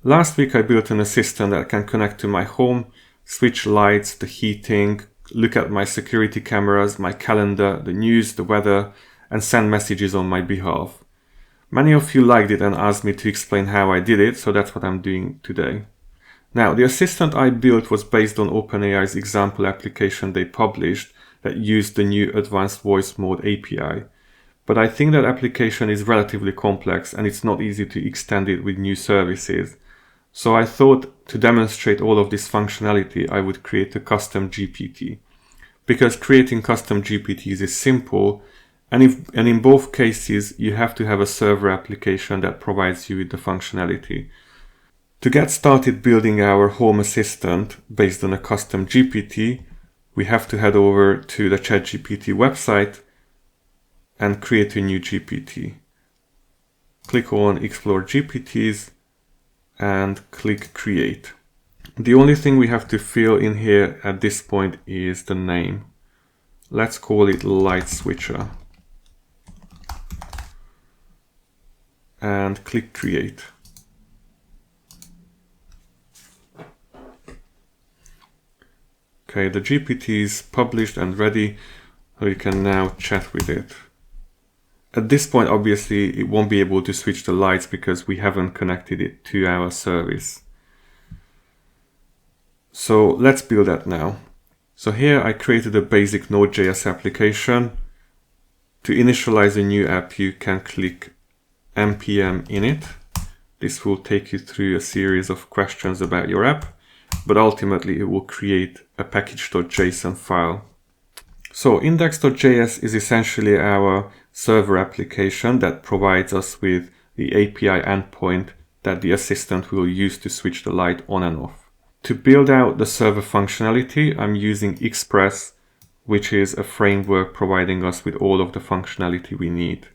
Last week I built an assistant that can connect to my home, switch lights, the heating, look at my security cameras, my calendar, the news, the weather, and send messages on my behalf. Many of you liked it and asked me to explain how I did it, so that's what I'm doing today. Now, the assistant I built was based on OpenAI's example application they published that used the new Advanced Voice Mode API. But I think that application is relatively complex and it's not easy to extend it with new services. So I thought to demonstrate all of this functionality, I would create a custom GPT. Because creating custom GPTs is simple, and in both cases, you have to have a server application that provides you with the functionality. To get started building our home assistant based on a custom GPT, we have to head over to the ChatGPT website and create a new GPT. Click on Explore GPTs and click Create. The only thing we have to fill in here at this point is the name. Let's call it Light Switcher. And click Create. Okay, the GPT is published and ready, so you can now chat with it. At this point, obviously, it won't be able to switch the lights because we haven't connected it to our service. So let's build that now. So here I created a basic Node.js application. To initialize a new app, you can click npm init. This will take you through a series of questions about your app, but ultimately it will create a package.json file. So index.js is essentially our server application that provides us with the API endpoint that the assistant will use to switch the light on and off. To build out the server functionality, I'm using Express, which is a framework providing us with all of the functionality we need.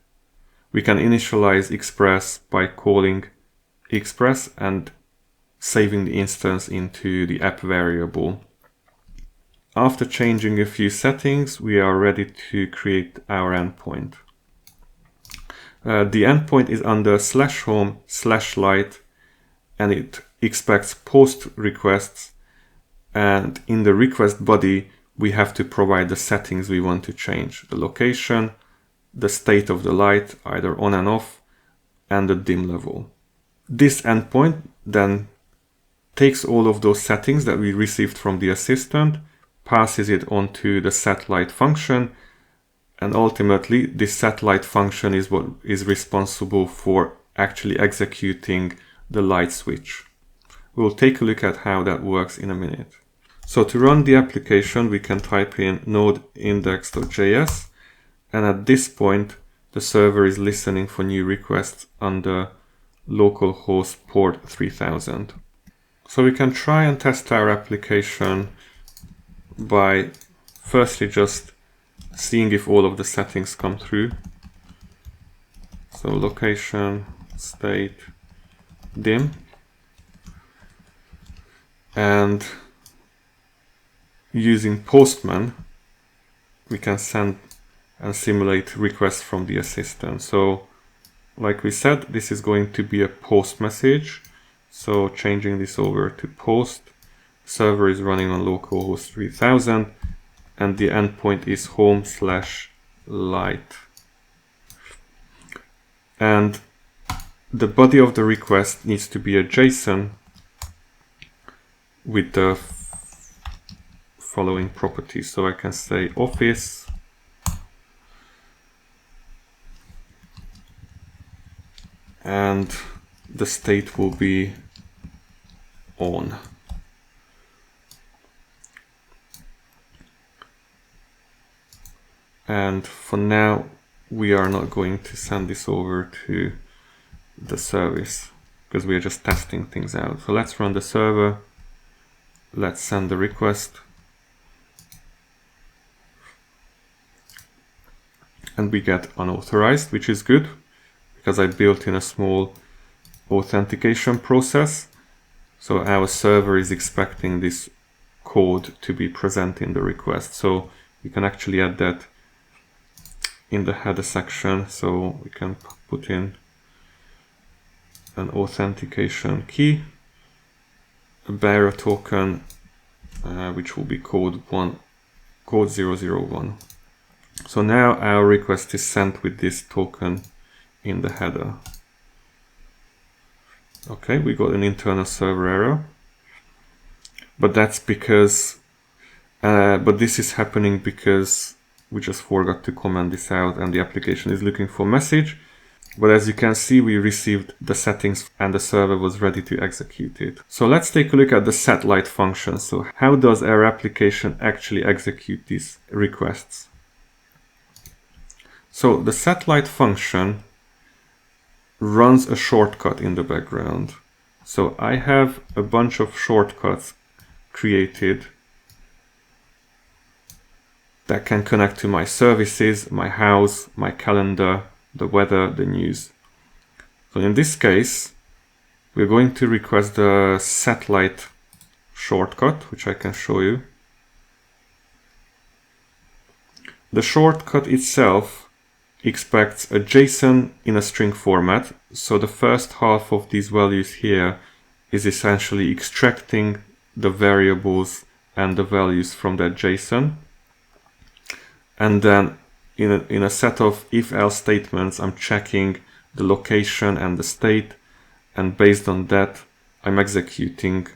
We can initialize Express by calling Express and saving the instance into the app variable. After changing a few settings, we are ready to create our endpoint. The endpoint is under /home/light, and it expects post requests, and in the request body we have to provide the settings we want to change: the location, the state of the light, either on and off, and the dim level. This endpoint then takes all of those settings that we received from the assistant, passes it onto the setLight function, and ultimately this setLight function is what is responsible for actually executing the light switch. We'll take a look at how that works in a minute. So to run the application, we can type in node index.js, and at this point the server is listening for new requests under localhost port 3000. So we can try and test our application by firstly just seeing if all of the settings come through. So location, state, dim, and using Postman we can send and simulate requests from the assistant. So like we said, this is going to be a post message, so changing this over to post. Server is running on localhost 3000 and the endpoint is home/light. And the body of the request needs to be a JSON with the following properties. So I can say office and the state will be on. And for now, we are not going to send this over to the service because we are just testing things out. So let's run the server. Let's send the request. And we get unauthorized, which is good because I built in a small authentication process. So our server is expecting this code to be present in the request. So we can actually add that in the header section. So we can put in an authentication key a bearer token, which will be code 001. So now our request is sent with this token in the header. Okay, we got an internal server error, but that's because, but this is happening because we just forgot to comment this out and the application is looking for message. But as you can see, we received the settings and the server was ready to execute it. So let's take a look at the setLight function. So how does our application actually execute these requests? So the setLight function runs a shortcut in the background. So I have a bunch of shortcuts created that can connect to my services, my house, my calendar, the weather, the news. So in this case, we're going to request the setLight shortcut, which I can show you. The shortcut itself expects a JSON in a string format. So the first half of these values here is essentially extracting the variables and the values from that JSON. And then in a set of if-else statements, I'm checking the location and the state, and based on that, I'm executing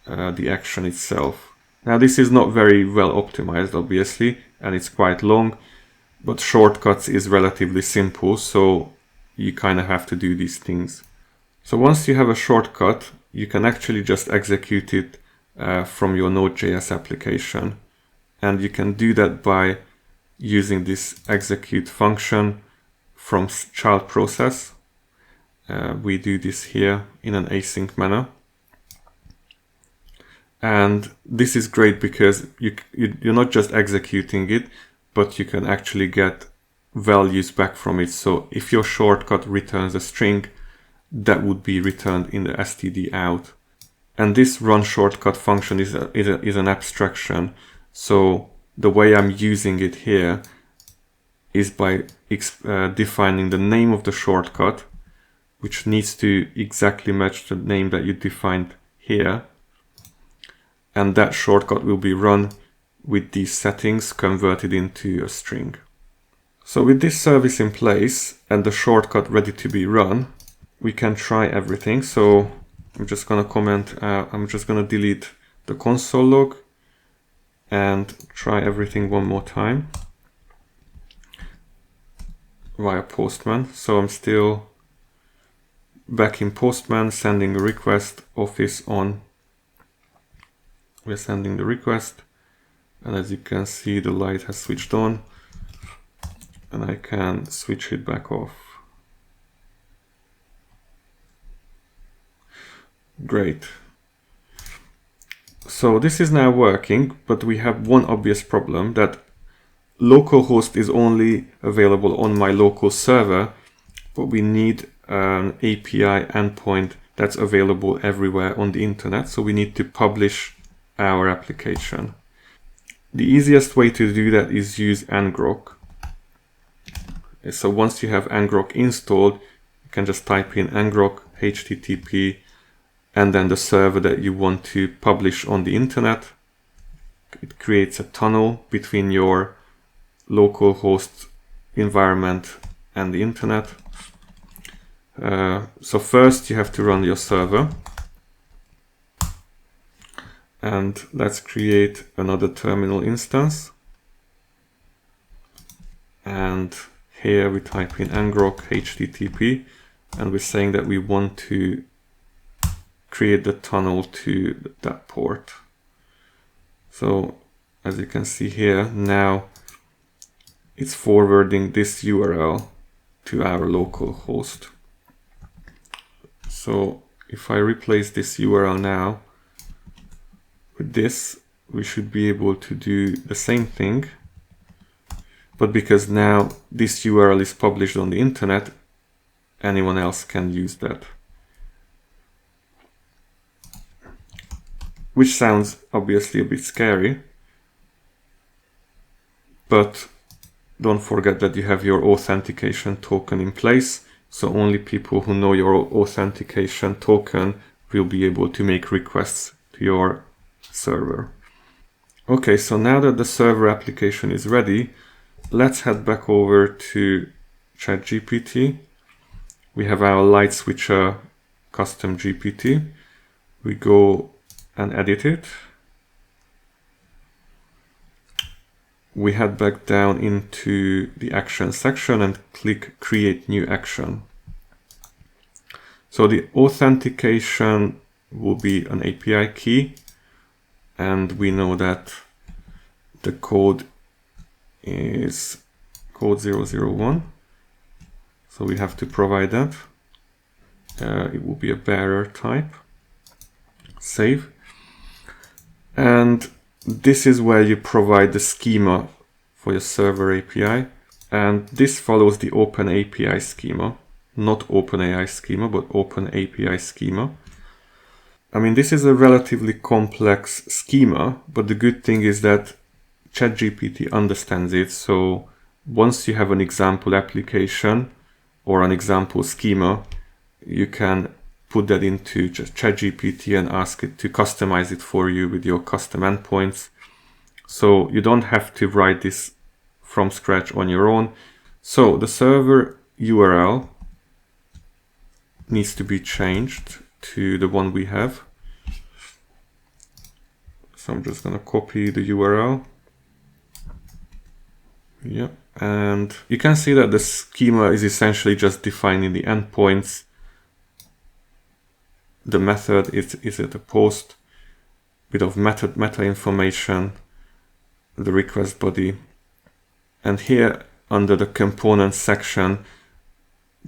the action itself. Now this is not very well optimized, obviously, and it's quite long, but shortcuts is relatively simple, so you kind of have to do these things. So once you have a shortcut, you can actually just execute it from your Node.js application, and you can do that by using this execute function from child process. We do this here in an async manner. And this is great because you're not just executing it, but you can actually get values back from it. So if your shortcut returns a string, that would be returned in the std out. And this run shortcut function is an abstraction. So the way I'm using it here is by defining the name of the shortcut, which needs to exactly match the name that you defined here. And that shortcut will be run with these settings converted into a string. So with this service in place and the shortcut ready to be run, we can try everything. So I'm just going to delete the console log and try everything one more time via Postman. So I'm still back in Postman, sending a request, Office on. We're sending the request, and as you can see, the light has switched on, and I can switch it back off. Great. So this is now working, but we have one obvious problem, that localhost is only available on my local server, but we need an API endpoint that's available everywhere on the internet. So we need to publish our application. The easiest way to do that is use ngrok. So once you have ngrok installed, you can just type in ngrok http and then the server that you want to publish on the internet. It creates a tunnel between your local host environment and the internet. So first you have to run your server, and let's create another terminal instance, and here we type in ngrok http, and we're saying that we want to create the tunnel to that port. So as you can see here, now it's forwarding this URL to our local host. So if I replace this URL now with this, we should be able to do the same thing. But because now this URL is published on the internet, anyone else can use that. Which sounds obviously a bit scary, but don't forget that you have your authentication token in place. So only people who know your authentication token will be able to make requests to your server. Okay, so now that the server application is ready, let's head back over to ChatGPT. We have our light switcher custom GPT. We go and edit it. We head back down into the action section and click create new action. So the authentication will be an API key, and we know that the code is code 001. So we have to provide that. It will be a bearer type. Save. And this is where you provide the schema for your server API. And this follows the OpenAPI schema, not OpenAI schema, but OpenAPI schema. I mean, this is a relatively complex schema, but the good thing is that ChatGPT understands it. So once you have an example application or an example schema, you can put that into ChatGPT and ask it to customize it for you with your custom endpoints. So you don't have to write this from scratch on your own. So the server URL needs to be changed to the one we have. So I'm just going to copy the URL. Yeah, and you can see that the schema is essentially just defining the endpoints. The method is at a post, bit of meta information, the request body, and here under the components section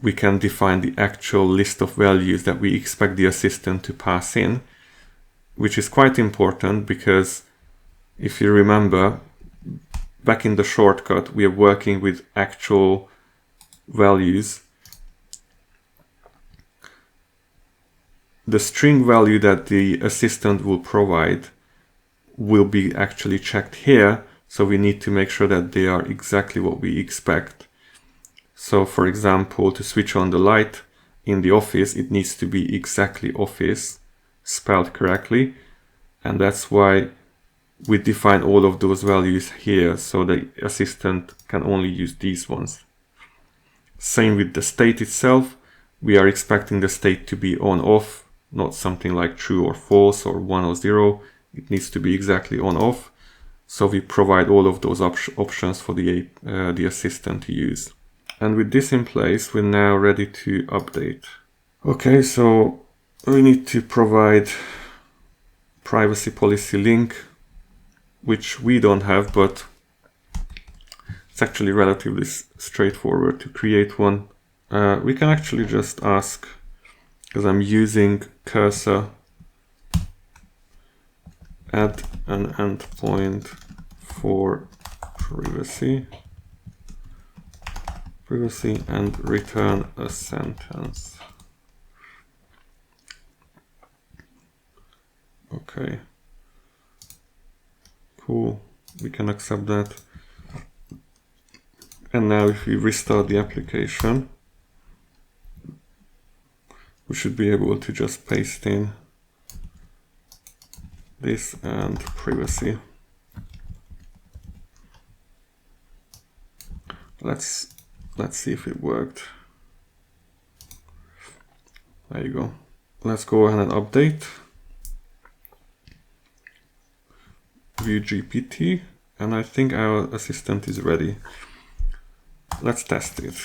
we can define the actual list of values that we expect the assistant to pass in, which is quite important because if you remember, back in the shortcut we are working with actual values. The string value that the assistant will provide will be actually checked here, so we need to make sure that they are exactly what we expect. So for example, to switch on the light in the office, it needs to be exactly office, spelled correctly, and that's why we define all of those values here, so the assistant can only use these ones. Same with the state itself. We are expecting the state to be on off, not something like true or false or 1 or 0. It needs to be exactly on off. So we provide all of those options for the assistant to use. And with this in place, we're now ready to update. Okay, so we need to provide privacy policy link, which we don't have, but it's actually relatively straightforward to create one. We can actually just ask, because I'm using cursor, add an endpoint for privacy and return a sentence. Okay, cool, we can accept that. And now if we restart the application, we should be able to just paste in this and privacy. Let's see if it worked. There you go. Let's go ahead and update. View GPT, and I think our assistant is ready. Let's test it.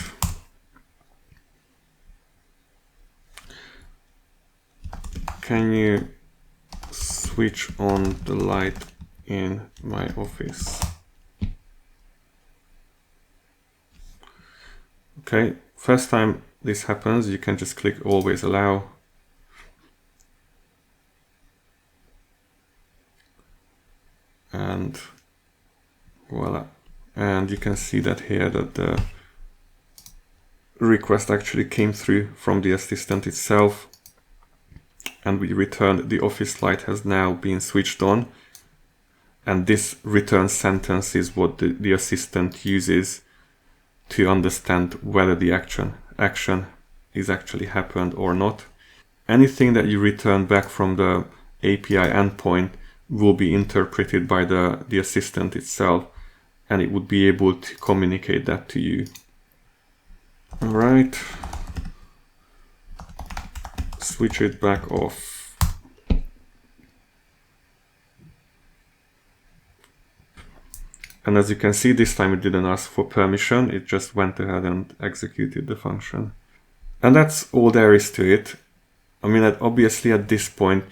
Can you switch on the light in my office? Okay, first time this happens, you can just click always allow. And voila. And you can see that here that the request actually came through from the assistant itself. And we returned the office light has now been switched on. And this return sentence is what the assistant uses to understand whether the action is actually happened or not. anything that you return back from the API endpoint will be interpreted by the assistant itself, and it would be able to communicate that to you. All right, switch it back off. And as you can see, this time it didn't ask for permission, it just went ahead and executed the function. And that's all there is to it. I mean, obviously at this point,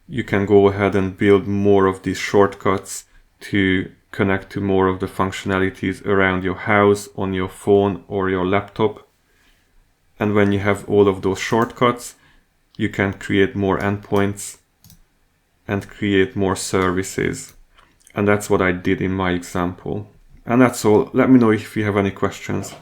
you can go ahead and build more of these shortcuts to connect to more of the functionalities around your house, on your phone or your laptop. And when you have all of those shortcuts, you can create more endpoints and create more services. And that's what I did in my example. And that's all. Let me know if you have any questions.